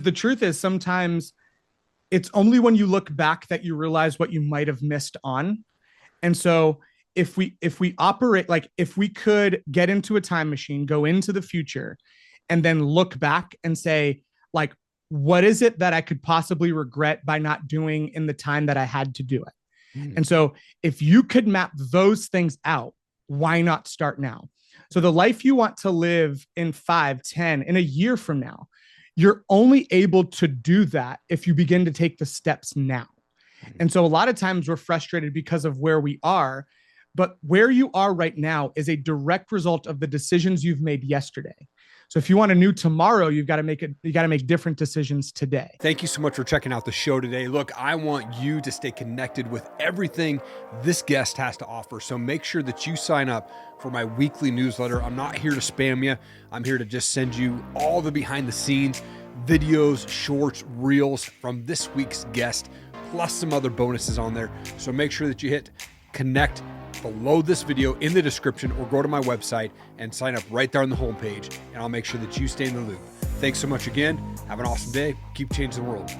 the truth is sometimes it's only when you look back that you realize what you might have missed on. And so if we operate, like if we could get into a time machine, go into the future, and then look back and say, like, what is it that I could possibly regret by not doing in the time that I had to do it? Mm. And so if you could map those things out, why not start now? So the life you want to live in 5, 10, in a year from now, you're only able to do that if you begin to take the steps now. And so a lot of times we're frustrated because of where we are, but where you are right now is a direct result of the decisions you've made yesterday. So if you want a new tomorrow, you got to make different decisions today. Thank you so much for checking out the show today. Look, I want you to stay connected with everything this guest has to offer. So make sure that you sign up for my weekly newsletter. I'm not here to spam you. I'm here to just send you all the behind the scenes videos, shorts, reels from this week's guest, plus some other bonuses on there. So make sure that you hit connect below this video in the description, or go to my website and sign up right there on the homepage, and I'll make sure that you stay in the loop. Thanks so much again. Have an awesome day. Keep changing the world.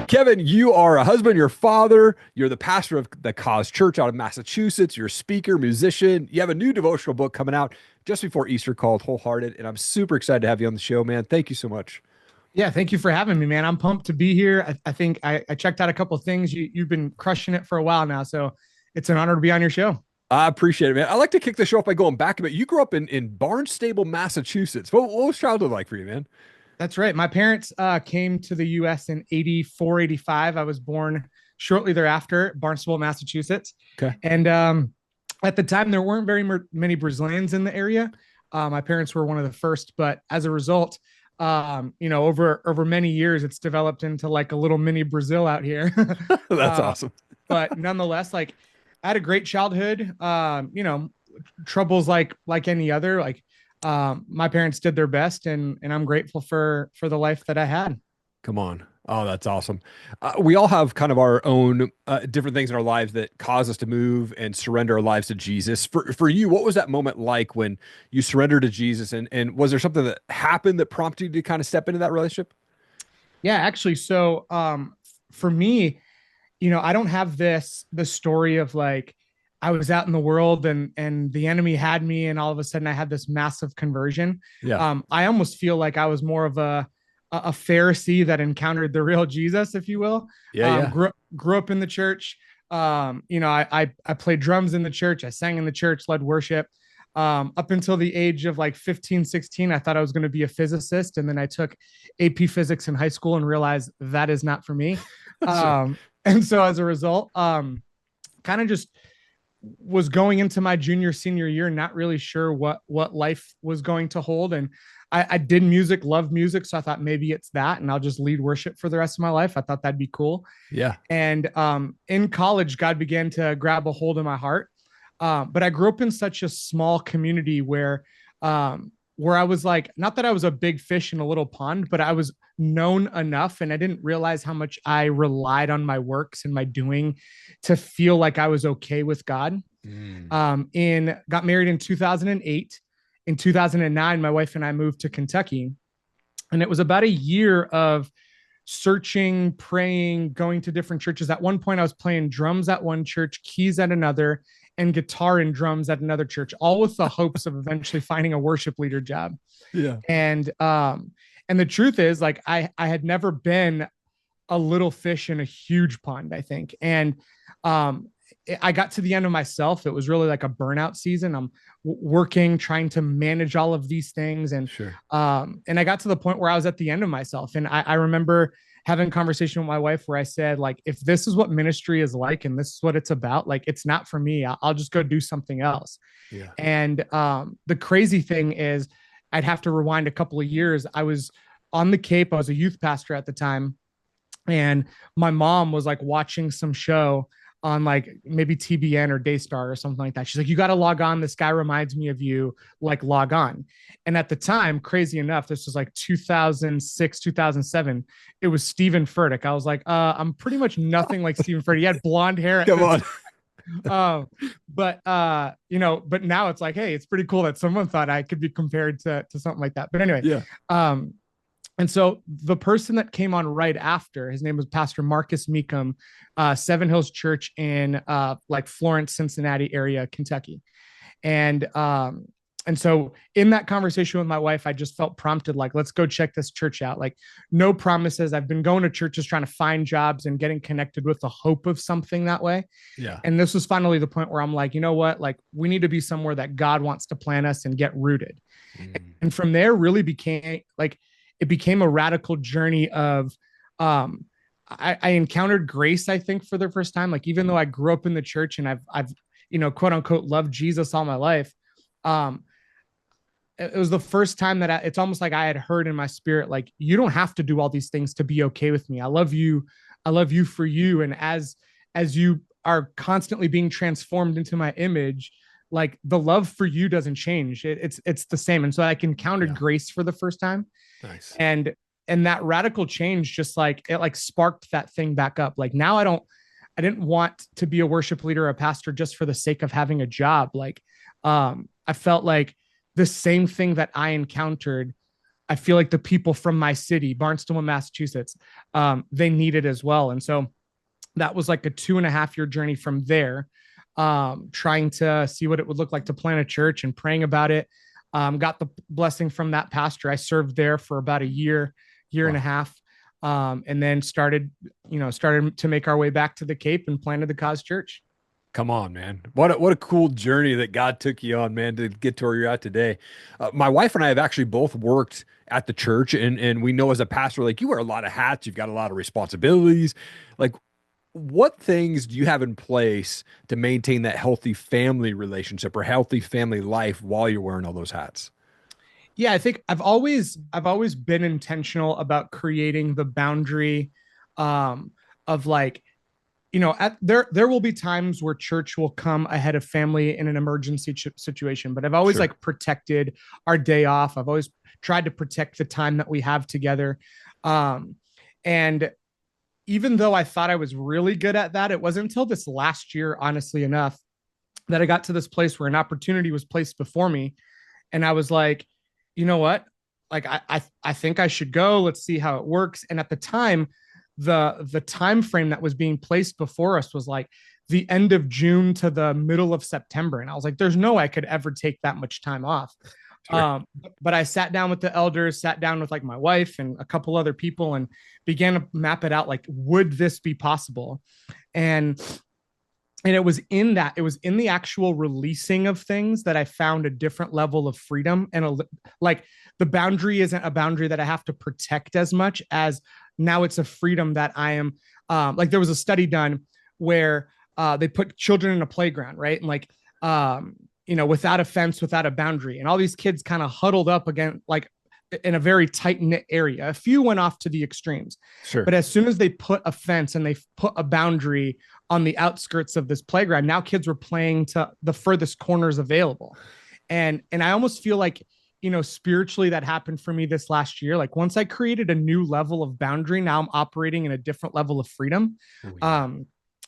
Kevin, you are a husband, you're a father, you're the pastor of the Cause Church out of Massachusetts, you're a speaker, musician. You have a new devotional book coming out just before Easter called Wholehearted, and I'm super excited to have you on the show, man. Thank you so much. Yeah, thank you for having me, man. I'm pumped to be here. I think I checked out a couple of things. You've been crushing it for a while now, so it's an honor to be on your show. I appreciate it, man. I like to kick the show off by going back a bit. You grew up in Barnstable, Massachusetts. What was childhood like for you, man? That's right. My parents came to the U.S. in 84, 85. I was born shortly thereafter, Barnstable, Massachusetts. Okay. And at the time, there weren't very many Brazilians in the area. My parents were one of the first, but as a result, over many years, it's developed into like a little mini Brazil out here. That's awesome. But nonetheless, like I had a great childhood. Troubles like any other. Like my parents did their best, and I'm grateful for the life that I had. Come on. Oh, that's awesome. We all have kind of our own different things in our lives that cause us to move and surrender our lives to Jesus. For you, what was that moment like when you surrendered to Jesus? And was there something that happened that prompted you to kind of step into that relationship? Yeah, actually. So for me, I don't have the story of like I was out in the world and the enemy had me, and all of a sudden I had this massive conversion. Yeah. I almost feel like I was more of a Pharisee that encountered the real Jesus, if you will. Yeah. Grew up in the church. I played drums in the church. I sang in the church, led worship. Up until the age of like 15, 16, I thought I was going to be a physicist. And then I took AP physics in high school and realized that is not for me. Sure. And so as a result, kind of just was going into my junior, senior year, not really sure what life was going to hold. And I did music, loved music. So I thought maybe it's that, and I'll just lead worship for the rest of my life. I thought that'd be cool. Yeah. And in college, God began to grab a hold of my heart. But I grew up in such a small community where I was like, not that I was a big fish in a little pond, but I was known enough, and I didn't realize how much I relied on my works and my doing to feel like I was okay with God. Got married in 2008. In 2009, my wife and I moved to Kentucky, and it was about a year of searching, praying, going to different churches. At one point, I was playing drums at one church, keys at another, and guitar and drums at another church, all with the hopes of eventually finding a worship leader job. Yeah. And the truth is, like, I had never been a little fish in a huge pond, I think. And I got to the end of myself. It was really like a burnout season. I'm working, trying to manage all of these things. And, Sure. and I got to the point where I was at the end of myself. And I remember having a conversation with my wife where I said, like, if this is what ministry is like, and this is what it's about, like, it's not for me. I'll just go do something else. Yeah. And the crazy thing is I'd have to rewind a couple of years. I was on the Cape. I was a youth pastor at the time. And my mom was like watching some show on like maybe TBN or Daystar or something like that. She's like, you got to log on. This guy reminds me of you, like log on. And at the time, crazy enough, this was like 2006, 2007. It was Stephen Furtick. I was like, I'm pretty much nothing like Stephen Furtick. He had blonde hair. Come on. But now it's like, hey, it's pretty cool that someone thought I could be compared to something like that. But anyway, Yeah. um, and so the person that came on right after, his name was Pastor Marcus Meekum, Seven Hills Church in like Florence, Cincinnati area, Kentucky. And and so in that conversation with my wife, I just felt prompted, like, let's go check this church out. Like, no promises. I've been going to churches trying to find jobs and getting connected with the hope of something that way. Yeah. And this was finally the point where I'm like, you know what? Like, we need to be somewhere that God wants to plant us and get rooted. Mm. And from there, really became like, it became a radical journey of, I encountered grace, I think, for the first time. Like, even though I grew up in the church and I've, quote unquote, loved Jesus all my life. Um, it was the first time that it's almost like I had heard in my spirit, like, you don't have to do all these things to be okay with me. I love you. I love you for you. And as you are constantly being transformed into my image, like, the love for you doesn't change. It's the same. And so I encountered grace for the first time. Nice. And that radical change, just like, it like sparked that thing back up. Like, now I didn't want to be a worship leader or a pastor just for the sake of having a job. Like, I felt like the same thing that I encountered, I feel like the people from my city, Barnstable, Massachusetts, they need it as well. And so that was like a 2.5 year journey from there, trying to see what it would look like to plant a church and praying about it. Got the blessing from that pastor. I served there for about a year and a half. And then started to make our way back to the Cape and planted the Cause Church. Come on, man. What a cool journey that God took you on, man, to get to where you're at today. My wife and I have actually both worked at the church, and we know as a pastor, like, you wear a lot of hats, you've got a lot of responsibilities. Like, what things do you have in place to maintain that healthy family relationship or healthy family life while you're wearing all those hats? Yeah, I think I've always been intentional about creating the boundary, of like, there will be times where church will come ahead of family in an emergency situation, but I've always Sure. like protected our day off. I've always tried to protect the time that we have together. And even though I thought I was really good at that, it wasn't until this last year, honestly enough, that I got to this place where an opportunity was placed before me. And I was like, you know what? Like, I think I should go. Let's see how it works. And at the time, the time frame that was being placed before us was like the end of June to the middle of September. And I was like, there's no way I could ever take that much time off. Sure. But I sat down with the elders, sat down with like my wife and a couple other people, and began to map it out. Like, would this be possible? And it was in the actual releasing of things that I found a different level of freedom. And like, the boundary isn't a boundary that I have to protect as much as now it's a freedom that I am, like, there was a study done where they put children in a playground, right? And like, without a fence, without a boundary, and all these kids kind of huddled up again, like, in a very tight knit area. A few went off to the extremes, Sure. but as soon as they put a fence and they put a boundary on the outskirts of this playground, now kids were playing to the furthest corners available. And I almost feel like, spiritually, that happened for me this last year. Like, once I created a new level of boundary, now I'm operating in a different level of freedom. Oh, yeah.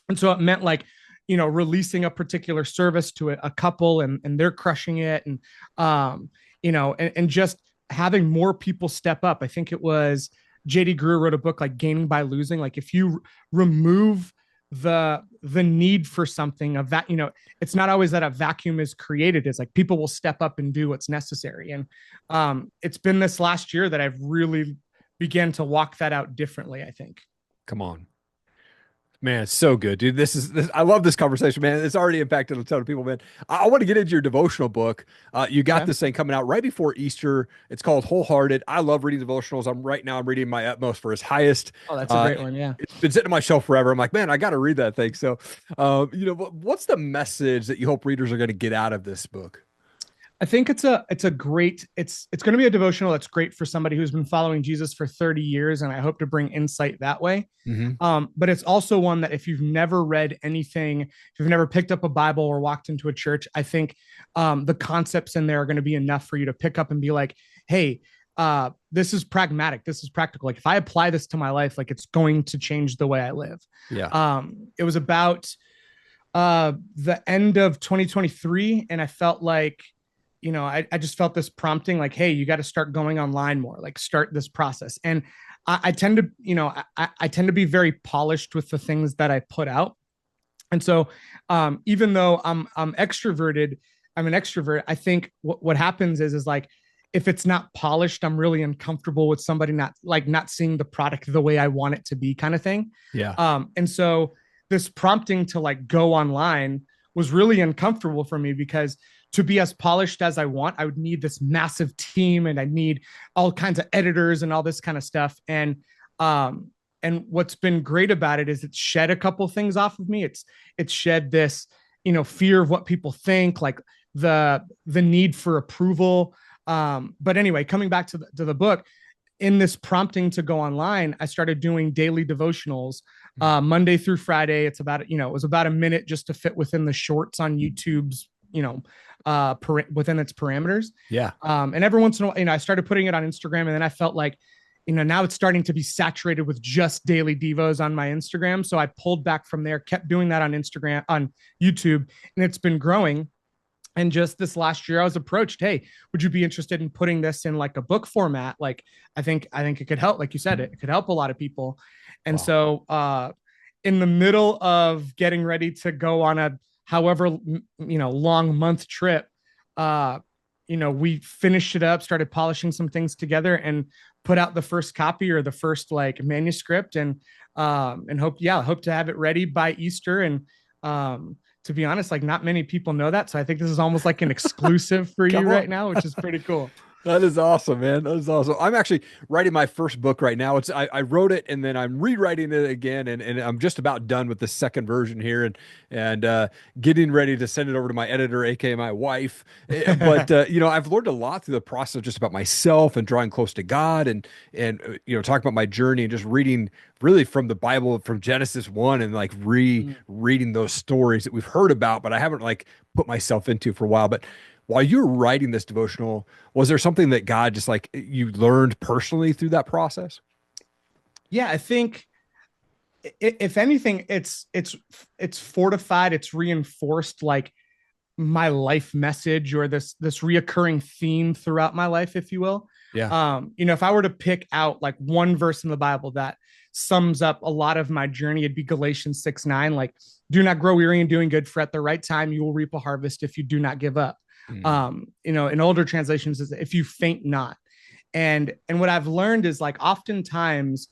And so it meant, like, releasing a particular service to a couple, and they're crushing it. And, and just having more people step up. I think it was JD Greer wrote a book, like Gaining by Losing. Like, if you remove the need for something of that, it's not always that a vacuum is created. It's like people will step up and do what's necessary. And it's been this last year that I've really began to walk that out differently, I think. Come on. Man, it's so good, dude. I love this conversation, man. It's already impacted a ton of people, man. I want to get into your devotional book. You got Okay. this thing coming out right before Easter. It's called Wholehearted. I love reading devotionals. I'm reading My Utmost for His Highest. Oh, that's a great one. Yeah. It's been sitting on my shelf forever. I'm like, man, I got to read that thing. So, what's the message that you hope readers are going to get out of this book? I think it's a great, it's going to be a devotional that's great for somebody who's been following Jesus for 30 years. And I hope to bring insight that way. But it's also one that, if you've never read anything, if you've never picked up a Bible or walked into a church, I think the concepts in there are going to be enough for you to pick up and be like, hey, this is pragmatic. This is practical. Like, if I apply this to my life, like, it's going to change the way I live. Yeah. It was about The end of 2023, and I felt like, I just felt this prompting, like, hey, you got to start going online more, like start this process. And I tend to, I tend to be very polished with the things that I put out. And so, even though I'm extroverted, I'm an extrovert. I think what happens is like, if it's not polished, I'm really uncomfortable with somebody not seeing the product the way I want it to be, kind of thing. Yeah. And so this prompting to like go online was really uncomfortable for me, because to be as polished as I want, I would need this massive team, and I need all kinds of editors and all this kind of stuff. Um, and what's been great about it is it's shed a couple things off of me. It's shed this, fear of what people think, like the need for approval. But anyway, coming back to the book, in this prompting to go online, I started doing daily devotionals, Monday through Friday. It's about, it was about a minute just to fit within the shorts on YouTube's, within its parameters. Yeah. And every once in a while, I started putting it on Instagram, and then I felt like, now it's starting to be saturated with just daily devos on my Instagram. So I pulled back from there, kept doing that on Instagram, on YouTube, and it's been growing. And just this last year, I was approached, hey, would you be interested in putting this in like a book format? Like, I think it could help. Like you said, it could help a lot of people. And Wow. so, in the middle of getting ready to go on a however, long month trip, we finished it up, started polishing some things together, and put out the first copy, or the first like manuscript, and hope to have it ready by Easter. And to be honest, like not many people know that. So I think this is almost like an exclusive for you Come right on. now, which is pretty cool. That is awesome, man. That is awesome. I'm actually writing my first book right now. I wrote it and then I'm rewriting it again, and I'm just about done with the second version here, and getting ready to send it over to my editor, aka my wife. But I've learned a lot through the process just about myself and drawing close to God, and talking about my journey and just reading really from the Bible, from Genesis 1, and like rereading those stories that we've heard about, but I haven't like put myself into for a while. But while you were writing this devotional, was there something that God just like you learned personally through that process? Yeah, I think if anything, it's fortified, it's reinforced like my life message, or this reoccurring theme throughout my life, if you will. Yeah. If I were to pick out like one verse in the Bible that sums up a lot of my journey, it'd be Galatians 6:9. Like, do not grow weary in doing good, for at the right time you will reap a harvest if you do not give up. Mm, In older translations is if you faint not. And what I've learned is like oftentimes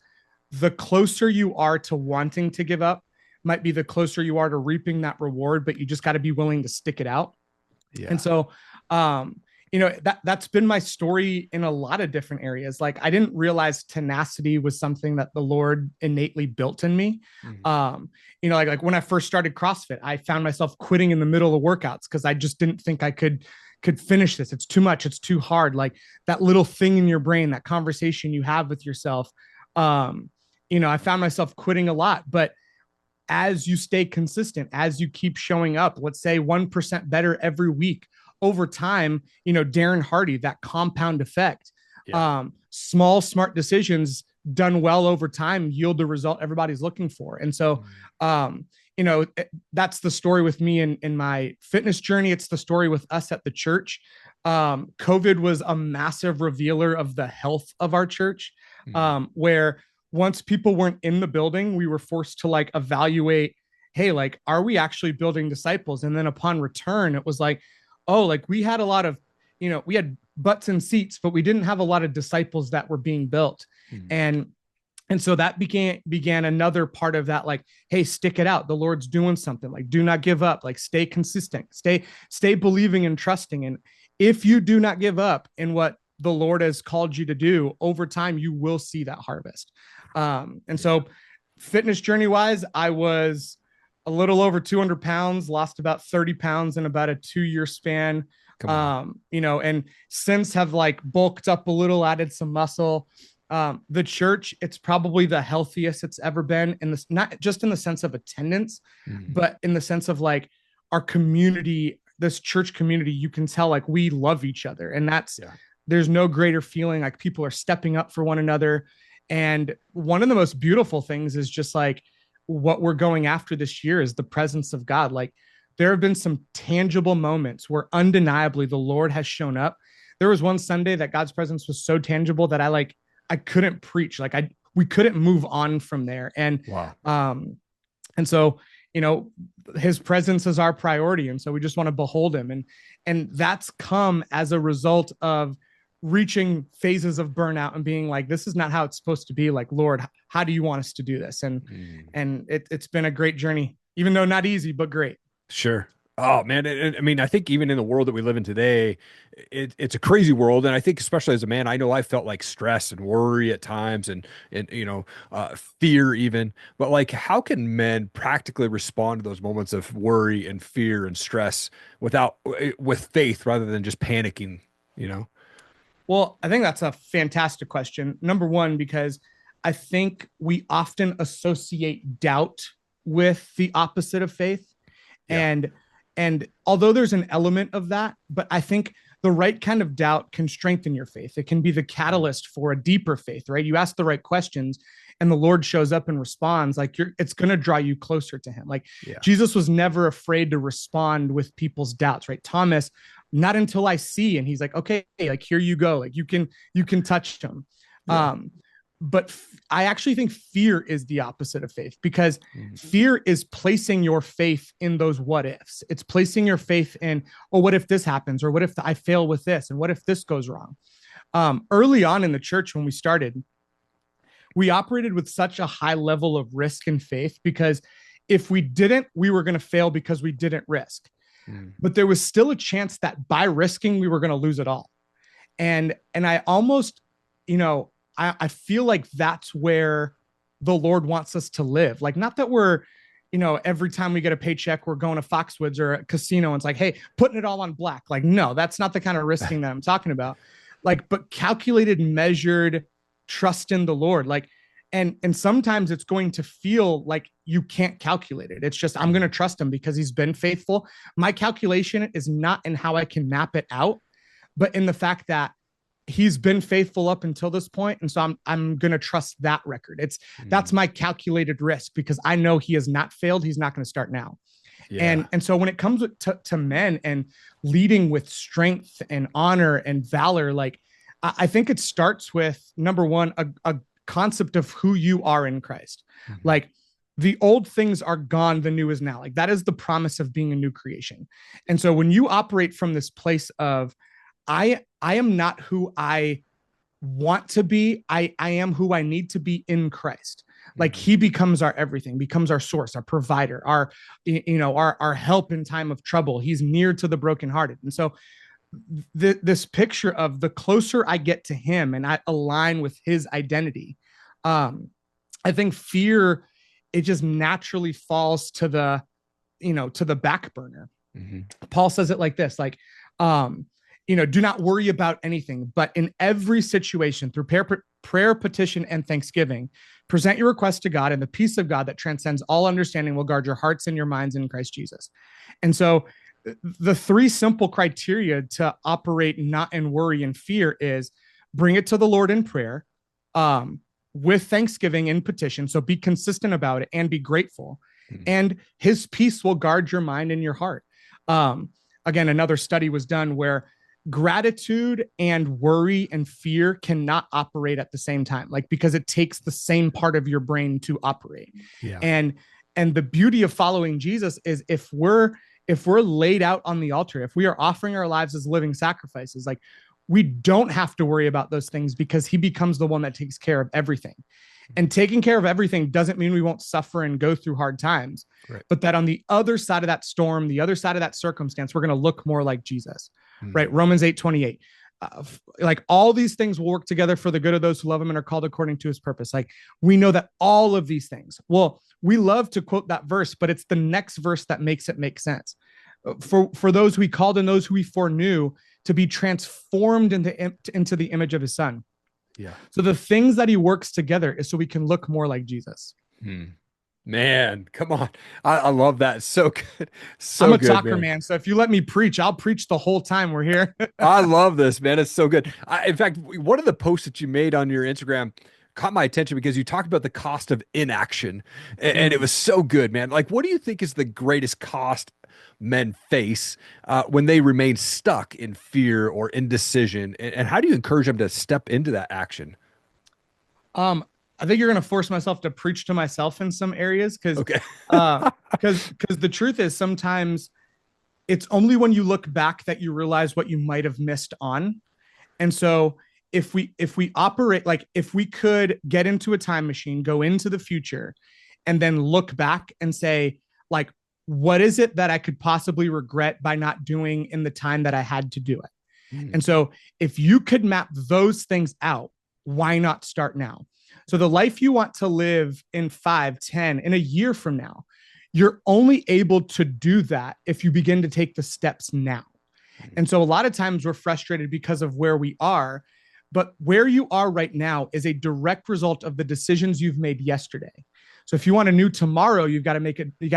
the closer you are to wanting to give up might be the closer you are to reaping that reward, but you just got to be willing to stick it out. yeah. And so, that's been my story in a lot of different areas. Like I didn't realize tenacity was something that the Lord innately built in me. Mm, Like when I first started CrossFit, I found myself quitting in the middle of workouts because I just didn't think I could finish this. It's too much. It's too hard. Like that little thing in your brain, that conversation you have with yourself. I found myself quitting a lot, but as you stay consistent, as you keep showing up, let's say 1% better every week, over time, Darren Hardy, that compound effect, yeah. small, smart decisions done well over time yield the result everybody's looking for. And so, that's the story with me in my fitness journey. It's the story with us at the church. COVID was a massive revealer of the health of our church, Mm, where once people weren't in the building, we were forced to like evaluate, hey, like, are we actually building disciples? And then upon return, it was like, oh, like we had a lot of, we had butts and seats, but we didn't have a lot of disciples that were being built. mm, And so that began another part of that, like, hey, stick it out. The Lord's doing something. Like, do not give up. Like, stay consistent. Stay believing and trusting. And if you do not give up in what the Lord has called you to do, over time, you will see that harvest. And so, fitness journey wise, I was a little over 200 pounds, lost about 30 pounds in about a 2-year span. come on. And since have like bulked up a little, added some muscle. The church, it's probably the healthiest it's ever been, in this, not just in the sense of attendance, Mm, but in the sense of like our community, this church community. You can tell like we love each other, and yeah. there's no greater feeling. Like people are stepping up for one another. And one of the most beautiful things is just like what we're going after this year is the presence of God. Like there have been some tangible moments where undeniably the Lord has shown up. There was one Sunday that God's presence was so tangible that I couldn't preach. We couldn't move on from there. Wow. And so, you know, his presence is our priority. And so we just want to behold him. And that's come as a result of reaching phases of burnout and being like, this is not how it's supposed to be. Like, Lord, how do you want us to do this? And it's been a great journey, even though not easy, but great. Sure. Oh man, I mean, I think even in the world that we live in today, it's a crazy world, and I think especially as a man, I know I felt like stress and worry at times, and fear even. But like, how can men practically respond to those moments of worry and fear and stress with faith rather than just panicking? You know? Well, I think that's a fantastic question. Number one, because I think we often associate doubt with the opposite of faith. Yeah. And although there's an element of that, but I think the right kind of doubt can strengthen your faith. It can be the catalyst for a deeper faith, right? You ask the right questions and the Lord shows up and responds, like it's going to draw you closer to him. Like Jesus was never afraid to respond with people's doubts, right? Thomas, not until I see. And he's like, okay, like here you go. Like you can touch him. Yeah. But I actually think fear is the opposite of faith, because fear is placing your faith in those what ifs. It's placing your faith in, oh, what if this happens? Or what if I fail with this? And what if this goes wrong? Early on in the church, when we started, we operated with such a high level of risk and faith, because if we didn't, we were going to fail because we didn't risk. But there was still a chance that by risking, we were going to lose it all. And I almost, I feel like that's where the Lord wants us to live. Like, not that we're, every time we get a paycheck, we're going to Foxwoods or a casino and it's like, hey, putting it all on black. Like, no, that's not the kind of risking that I'm talking about. Like, but calculated, measured trust in the Lord. Like, and sometimes it's going to feel like you can't calculate it. It's just, I'm going to trust him because he's been faithful. My calculation is not in how I can map it out, but in the fact that he's been faithful up until this point. And so I'm going to trust that record. That's my calculated risk, because I know he has not failed. He's not going to start now. Yeah. And so when it comes to men and leading with strength and honor and valor, like I think it starts with, number one, a concept of who you are in Christ. Like, the old things are gone, the new is now. Like, that is the promise of being a new creation. And so when you operate from this place of, I am not who I want to be. I am who I need to be in Christ. Like, he becomes our everything, becomes our source, our provider, our help in time of trouble. He's near to the brokenhearted. And so this picture of the closer I get to him and I align with his identity, I think fear, it just naturally falls to the back burner. Paul says it like this, like, do not worry about anything, but in every situation, through prayer, petition, and thanksgiving, present your request to God, and the peace of God that transcends all understanding will guard your hearts and your minds in Christ Jesus. And so the three simple criteria to operate not in worry and fear is bring it to the Lord in prayer, with thanksgiving and petition. So be consistent about it and be grateful. And his peace will guard your mind and your heart. Again, another study was done where gratitude and worry and fear cannot operate at the same time, like, because it takes the same part of your brain to operate. Yeah. And the beauty of following Jesus is if we're laid out on the altar, if we are offering our lives as living sacrifices, like, we don't have to worry about those things, because he becomes the one that takes care of everything. And taking care of everything doesn't mean we won't suffer and go through hard times, right? But that on the other side of that storm, the other side of that circumstance, we're going to look more like Jesus, right? Romans 8:28. Like, all these things will work together for the good of those who love him and are called according to his purpose. Like, we know that all of these things, well, we love to quote that verse, but it's the next verse that makes it make sense. For those who he called and those who he foreknew to be transformed into the image of his son. Yeah. So the things that he works together is so we can look more like Jesus. Man, come on. I love that. So good. So I'm a good, talker, man. So if you let me preach, I'll preach the whole time we're here. I love this, man. It's so good. In fact, one of the posts that you made on your Instagram caught my attention because you talked about the cost of inaction, and it Mm. was so good, man. Like, what do you think is the greatest cost men face when they remain stuck in fear or indecision, and how do you encourage them to step into that action? Um, I think you're gonna force myself to preach to myself in some areas because Okay. uh because the truth is sometimes it's only when you look back that you realize what you might have missed on. And so if we operate like if we could get into a time machine, go into the future, and then look back and say, like, what is it that I could possibly regret by not doing in the time that I had to do it? Mm, And so if you could map those things out, why not start now? So the life you want to live in 5, 10, in a year from now, you're only able to do that if you begin to take the steps now. mm, And so a lot of times we're frustrated because of where we are, but where you are right now is a direct result of the decisions you've made yesterday. So if you want a new tomorrow, you got to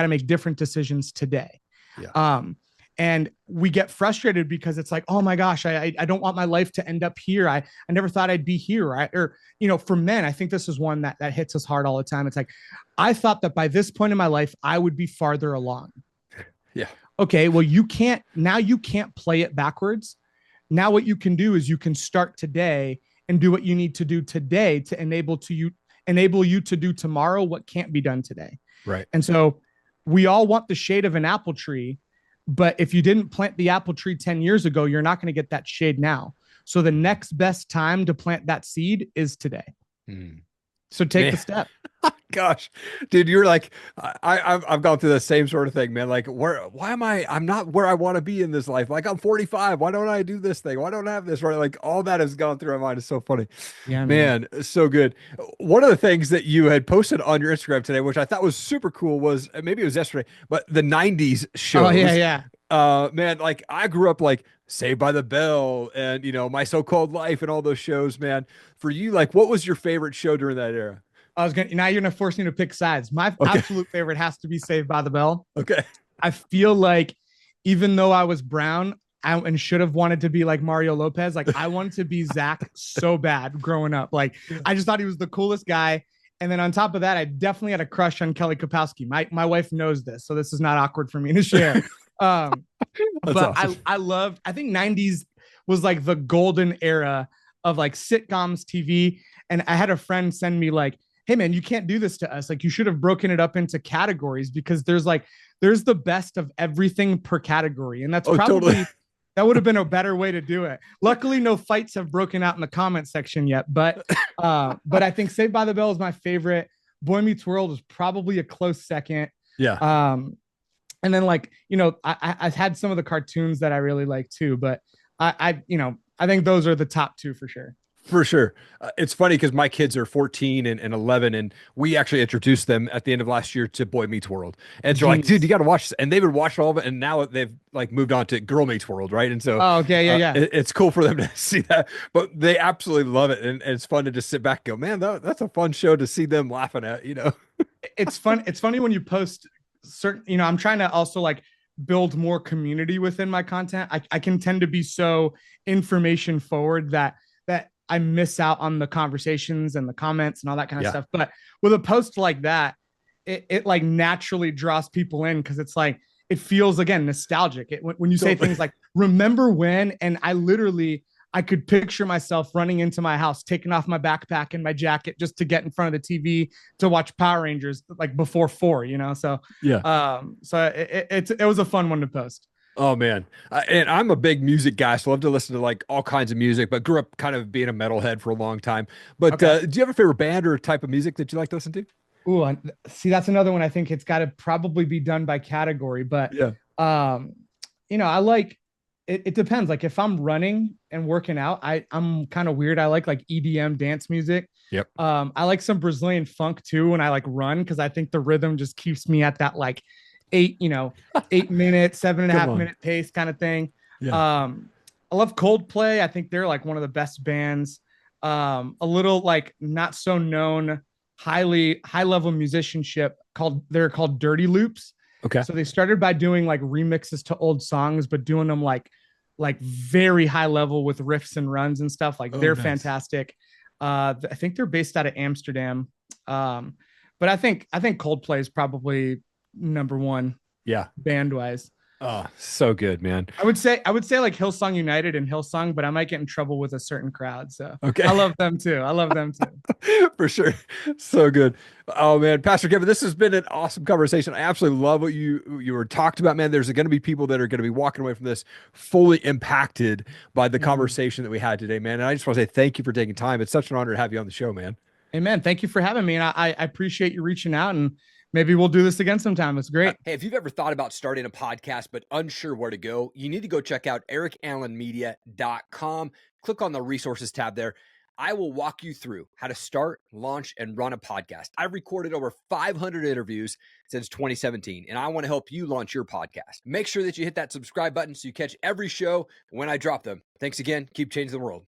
make different decisions today. yeah. Um, and we get frustrated because it's like, oh my gosh, I don't want my life to end up here. I never thought I'd be here. Right? Or, for men, I think this is one that hits us hard all the time. It's like, I thought that by this point in my life, I would be farther along. Yeah. Okay, well, you can't play it backwards. Now what you can do is you can start today and do what you need to do today to enable you to do tomorrow what can't be done today. Right. And so we all want the shade of an apple tree, but if you didn't plant the apple tree 10 years ago, you're not going to get that shade now. So the next best time to plant that seed is today. Mm. So take Man, the step. gosh, dude, you're like, I've gone through the same sort of thing, man. Like, why am I'm not where I want to be in this life. Like, I'm 45. Why don't I do this thing? Why don't I have this? Right. Like, all that has gone through my mind. It's so funny, Yeah, man. man. It's so good. One of the things that you had posted on your Instagram today, which I thought was super cool, was maybe it was yesterday, but the 90s Oh, yeah, shows. yeah. Man, like I grew up like Saved by the Bell and My So-Called Life and all those shows, man. For you, like, what was your favorite show during that era? Now you're gonna force me to pick sides. My Okay. absolute favorite has to be Saved by the Bell. Okay. I feel like even though I was brown and should have wanted to be like Mario Lopez, like I wanted to be Zach so bad growing up. Like I just thought he was the coolest guy. And then on top of that, I definitely had a crush on Kelly Kapowski. My wife knows this, so this is not awkward for me to share. Um, That's but awesome. I think 90s was like the golden era of like sitcoms, TV. And I had a friend send me like, hey man, you can't do this to us. Like you should have broken it up into categories because there's the best of everything per category. And that's Oh, totally. probably that would have been a better way to do it. Luckily, no fights have broken out in the comment section yet. But I think Saved by the Bell is my favorite. Boy Meets World is probably a close second. Yeah. And then like, I've had some of the cartoons that I really like too, but I think those are the top two for sure. For sure. It's funny because my kids are 14 and 11, and we actually introduced them at the end of last year to Boy Meets World. And so, like, dude, you Genius. got to watch this. And they would watch all of it, and now they've like moved on to Girl Meets World, right? And so Oh, okay. Yeah. Yeah. it's cool for them to see that, but they absolutely love it. And it's fun to just sit back and go, man, that's a fun show to see them laughing at. It's fun. It's funny when you post certain, I'm trying to also like build more community within my content. I can tend to be so information forward that I miss out on the conversations and the comments and all that kind of Yeah. stuff. But with a post like that, it like naturally draws people in because it's like it feels again nostalgic. When you say Totally. things like "remember when," and I could picture myself running into my house, taking off my backpack and my jacket just to get in front of the TV to watch Power Rangers like before 4. Yeah. It was a fun one to post. Oh man, and I'm a big music guy, so I love to listen to like all kinds of music. But grew up kind of being a metalhead for a long time. But Okay. do you have a favorite band or type of music that you like to listen to? Ooh, see, that's another one. I think it's got to probably be done by category, but Yeah. um, I like it. It depends. Like if I'm running and working out, I'm kind of weird. I like EDM dance music. Yep. I like some Brazilian funk too when I like run because I think the rhythm just keeps me at that like 8 minute, seven and a Come half on. minute pace kind of thing. Yeah. I love Coldplay. I think they're like one of the best bands. A little like not so known, high level musicianship they're called Dirty Loops. Okay. So they started by doing like remixes to old songs, but doing them like very high level with riffs and runs and stuff. Like Oh, they're nice. fantastic. I think they're based out of Amsterdam. Um, but I think Coldplay is probably number one Yeah. band wise. Oh, so good, man. I would say like Hillsong United and Hillsong, but I might get in trouble with a certain crowd. So Okay. I love them too. I love them too. For sure. So good. Oh man, Pastor Kevin, this has been an awesome conversation. I absolutely love what you were talked about, man. There's going to be people that are going to be walking away from this fully impacted by the Mhm. conversation that we had today, man. And I just want to say thank you for taking time. It's such an honor to have you on the show, man. Amen. Thank you for having me. And I appreciate you reaching out, and maybe we'll do this again sometime. It's great. Hey, if you've ever thought about starting a podcast but unsure where to go, you need to go check out erikallenmedia.com. Click on the resources tab there. I will walk you through how to start, launch, and run a podcast. I've recorded over 500 interviews since 2017, and I want to help you launch your podcast. Make sure that you hit that subscribe button so you catch every show when I drop them. Thanks again. Keep changing the world.